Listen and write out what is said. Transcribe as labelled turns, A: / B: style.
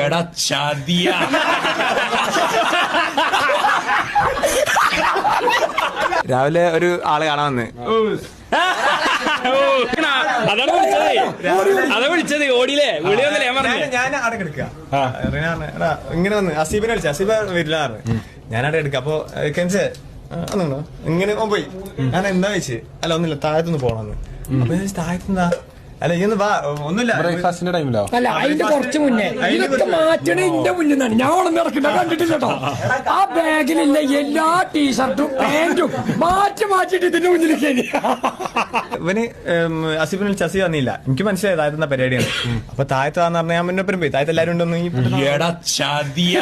A: എടാ ചതിയ.
B: രാവിലെ ഒരു ആള് കാണാൻ വന്ന്
A: അതാ വിളിച്ചത്. ഓടിയില്ലേ? വിളി വന്നില്ലേ?
C: ഞാൻ അവിടെ എടുക്കുക ഇങ്ങനെ വന്ന് അസീബിനെ വിളിച്ച അസീബ വരില്ലാറ് ഞാൻ അവിടെ എടുക്ക. അപ്പൊ കെൻസേ ഒന്നുണ്ടോ ഇങ്ങനെ പോയി. ഞാൻ എന്താ വെച്ച് അല്ല ഒന്നുമില്ല താഴത്തുനിന്ന് പോണെന്ന്. അപ്പൊ താഴത്തുനിന്നാ അല്ല ഇന്ന് വാ ഒന്നുമില്ല
B: ബ്രേക്ക്ഫാസ്റ്റിന്റെ ടൈമിലോ
D: അല്ല അതിന്റെ കുറച്ച് മുന്നേ ഇതൊക്കെ മാറ്റണ എന്റെ മുന്നിൽ നിന്നാണ്. ഞാൻ ഓളം ഇറക്കില്ല കണ്ടിട്ടില്ല കേട്ടോ. ആ ബാഗിലുള്ള എല്ലാ ടീഷർട്ടും പാന്റും മാറ്റിട്ട് ഇതിന്റെ മുന്നിലേക്ക്.
C: ഇവന് അസീബിനെ വിളിച്ച് അസീബ് വന്നില്ല. എനിക്ക് മനസ്സിലായി താഴത്തുന്ന പരിപാടിയാണ്. അപ്പൊ താഴത്താന്ന് പറഞ്ഞാൽ ഞാൻ മുന്നേ പോയി താഴത്ത് എല്ലാരും ഉണ്ടോന്ന്.
A: എടാ ചതിയ.